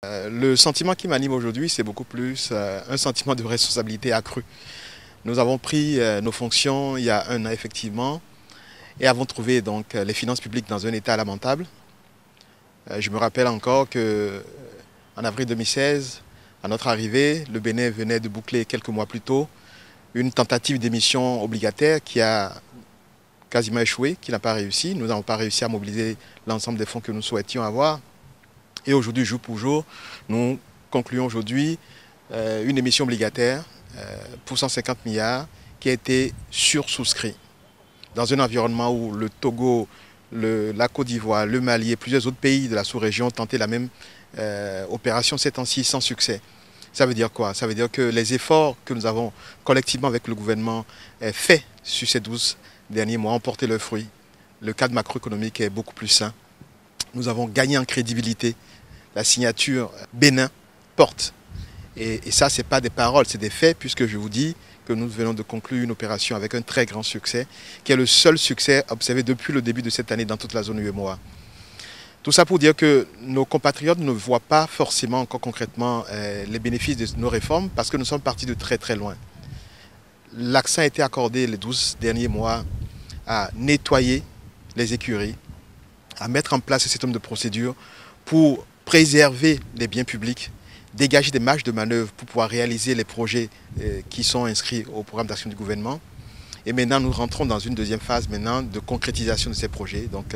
Le sentiment qui m'anime aujourd'hui, c'est beaucoup plus un sentiment de responsabilité accrue. Nous avons pris nos fonctions il y a un an effectivement et avons trouvé donc les finances publiques dans un état lamentable. Je me rappelle encore que en avril 2016, à notre arrivée, le Bénin venait de boucler quelques mois plus tôt une tentative d'émission obligataire qui a quasiment échoué, qui n'a pas réussi. Nous n'avons pas réussi à mobiliser l'ensemble des fonds que nous souhaitions avoir. Et aujourd'hui, jour pour jour, nous concluons aujourd'hui une émission obligataire pour 150 milliards qui a été sursouscrit dans un environnement où le Togo, la Côte d'Ivoire, le Mali et plusieurs autres pays de la sous-région ont tenté la même opération ces temps-ci sans succès. Ça veut dire quoi? Ça veut dire que les efforts que nous avons collectivement avec le gouvernement faits sur ces 12 derniers mois ont porté leurs fruits. Le cadre macroéconomique est beaucoup plus sain. Nous avons gagné en crédibilité. La signature Bénin porte. Et ça, ce n'est pas des paroles, c'est des faits, puisque je vous dis que nous venons de conclure une opération avec un très grand succès, qui est le seul succès observé depuis le début de cette année dans toute la zone UEMOA. Tout ça pour dire que nos compatriotes ne voient pas forcément encore concrètement les bénéfices de nos réformes, parce que nous sommes partis de très très loin. L'accent a été accordé les 12 derniers mois à nettoyer les écuries, à mettre en place un certain nombre de procédures pour préserver les biens publics, dégager des marges de manœuvre pour pouvoir réaliser les projets qui sont inscrits au programme d'action du gouvernement. Et maintenant, nous rentrons dans une deuxième phase maintenant de concrétisation de ces projets. Donc,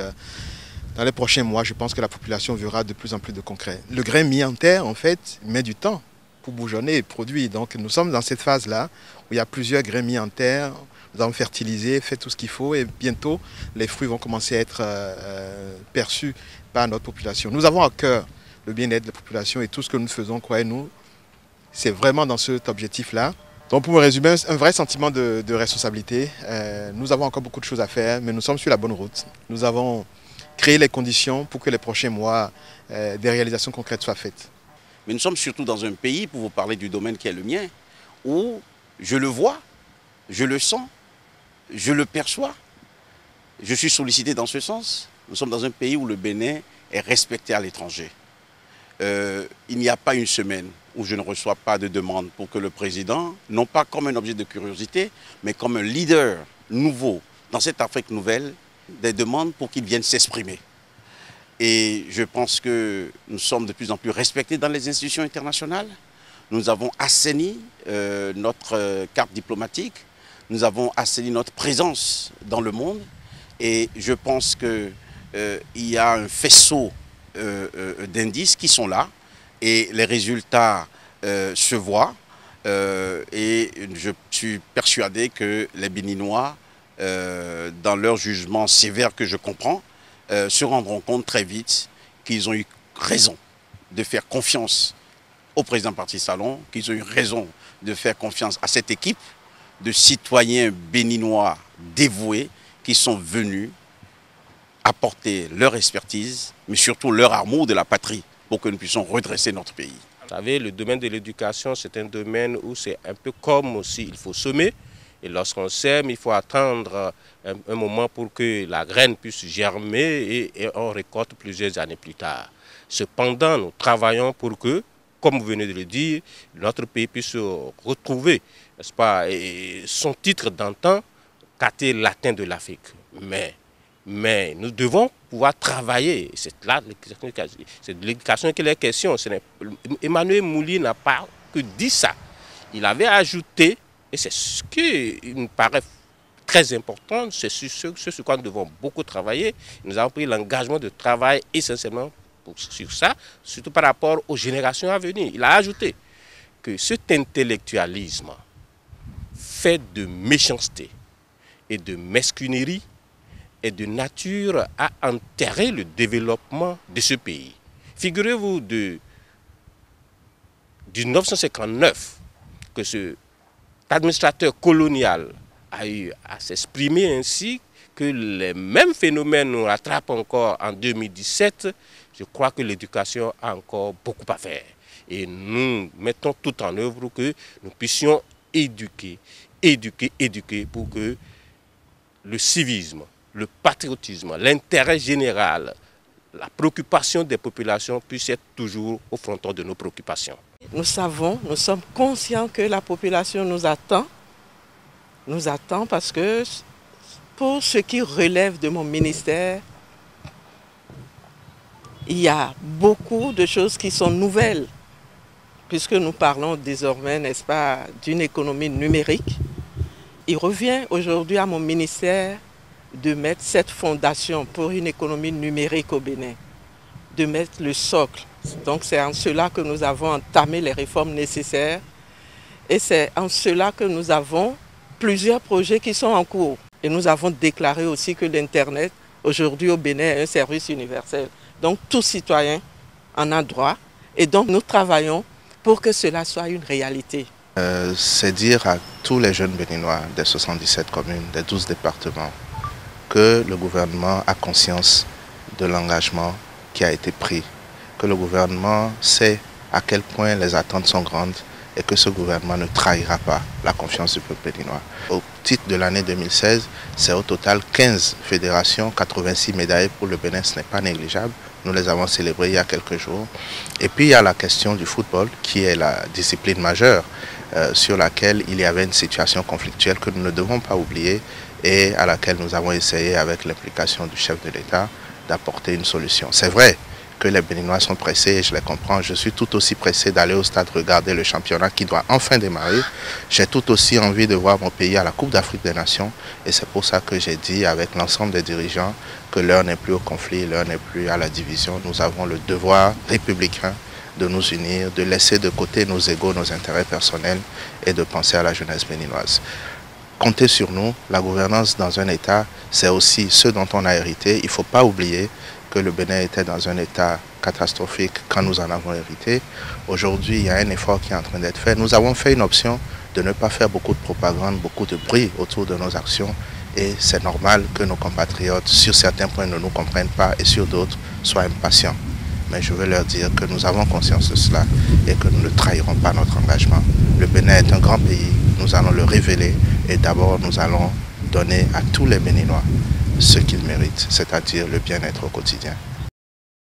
dans les prochains mois, je pense que la population verra de plus en plus de concret. Le grain mis en terre, en fait, met du temps pour bourgeonner et produire. Donc, nous sommes dans cette phase-là où il y a plusieurs grains mis en terre. Nous avons fertilisé, fait tout ce qu'il faut et bientôt, les fruits vont commencer à être perçus par notre population. Nous avons à cœur le bien-être de la population et tout ce que nous faisons, croyez-nous, c'est vraiment dans cet objectif-là. Donc pour me résumer, un vrai sentiment de responsabilité. Nous avons encore beaucoup de choses à faire, mais nous sommes sur la bonne route. Nous avons créé les conditions pour que les prochains mois, des réalisations concrètes soient faites. Mais nous sommes surtout dans un pays, pour vous parler du domaine qui est le mien, où je le vois, je le sens, je le perçois. Je suis sollicité dans ce sens. Nous sommes dans un pays où le Bénin est respecté à l'étranger. Il n'y a pas une semaine où je ne reçois pas de demande pour que le président, non pas comme un objet de curiosité, mais comme un leader nouveau dans cette Afrique nouvelle, des demandes pour qu'il vienne s'exprimer. Et je pense que nous sommes de plus en plus respectés dans les institutions internationales. Nous avons assaini notre carte diplomatique, nous avons assaini notre présence dans le monde. Et je pense qu'il y a un faisceau d'indices qui sont là et les résultats se voient. Et je suis persuadé que les Béninois, dans leur jugement sévère que je comprends, se rendront compte très vite qu'ils ont eu raison de faire confiance au président Patrice Talon, qu'ils ont eu raison de faire confiance à cette équipe de citoyens béninois dévoués qui sont venus apporter leur expertise, mais surtout leur amour de la patrie pour que nous puissions redresser notre pays. Vous savez, le domaine de l'éducation, c'est un domaine où c'est un peu comme aussi il faut semer. Et lorsqu'on sème, il faut attendre un moment pour que la graine puisse germer et on récolte plusieurs années plus tard. Cependant, nous travaillons pour que, comme vous venez de le dire, notre pays puisse retrouver, n'est-ce pas, son titre d'antan, quartier latin de l'Afrique. Mais nous devons pouvoir travailler. C'est là c'est de l'éducation qu'il est question. Emmanuel Mouli n'a pas que dit ça. Il avait ajouté, et c'est ce qui me paraît très important, c'est sur quoi nous devons beaucoup travailler. Nous avons pris l'engagement de travailler essentiellement sur ça, surtout par rapport aux générations à venir. Il a ajouté que cet intellectualisme fait de méchanceté et de mesquinerie est de nature à enterrer le développement de ce pays. Figurez-vous de 1959 que cet administrateur colonial a eu à s'exprimer ainsi, que les mêmes phénomènes nous rattrapent encore en 2017, je crois que l'éducation a encore beaucoup à faire. Et nous mettons tout en œuvre pour que nous puissions éduquer pour que le civisme, le patriotisme, l'intérêt général, la préoccupation des populations puisse être toujours au fronton de nos préoccupations. Nous savons, nous sommes conscients que la population nous attend parce que pour ce qui relève de mon ministère, il y a beaucoup de choses qui sont nouvelles, puisque nous parlons désormais, n'est-ce pas, d'une économie numérique. Il revient aujourd'hui à mon ministère de mettre cette fondation pour une économie numérique au Bénin, de mettre le socle. Donc c'est en cela que nous avons entamé les réformes nécessaires et c'est en cela que nous avons plusieurs projets qui sont en cours. Et nous avons déclaré aussi que l'Internet, aujourd'hui au Bénin, est un service universel. Donc tout citoyen en a droit et donc nous travaillons pour que cela soit une réalité. C'est dire à tous les jeunes béninois des 77 communes, des 12 départements, que le gouvernement a conscience de l'engagement qui a été pris, que le gouvernement sait à quel point les attentes sont grandes et que ce gouvernement ne trahira pas la confiance du peuple béninois. Au titre de l'année 2016, c'est au total 15 fédérations, 86 médailles pour le Bénin, ce n'est pas négligeable. Nous les avons célébrées il y a quelques jours. Et puis il y a la question du football qui est la discipline majeure sur laquelle il y avait une situation conflictuelle que nous ne devons pas oublier et à laquelle nous avons essayé avec l'implication du chef de l'État d'apporter une solution. C'est vrai que les Béninois sont pressés et je les comprends. Je suis tout aussi pressé d'aller au stade regarder le championnat qui doit enfin démarrer. J'ai tout aussi envie de voir mon pays à la Coupe d'Afrique des Nations et c'est pour ça que j'ai dit avec l'ensemble des dirigeants que l'heure n'est plus au conflit, l'heure n'est plus à la division. Nous avons le devoir républicain de nous unir, de laisser de côté nos égos, nos intérêts personnels et de penser à la jeunesse béninoise. Comptez sur nous, la gouvernance dans un État, c'est aussi ce dont on a hérité. Il ne faut pas oublier que le Bénin était dans un état catastrophique quand nous en avons hérité. Aujourd'hui, il y a un effort qui est en train d'être fait. Nous avons fait une option de ne pas faire beaucoup de propagande, beaucoup de bruit autour de nos actions. Et c'est normal que nos compatriotes, sur certains points, ne nous comprennent pas et sur d'autres, soient impatients. Mais je veux leur dire que nous avons conscience de cela et que nous ne trahirons pas notre engagement. Le Bénin est un grand pays, nous allons le révéler et d'abord nous allons donner à tous les Béninois ce qu'ils méritent, c'est-à-dire le bien-être au quotidien.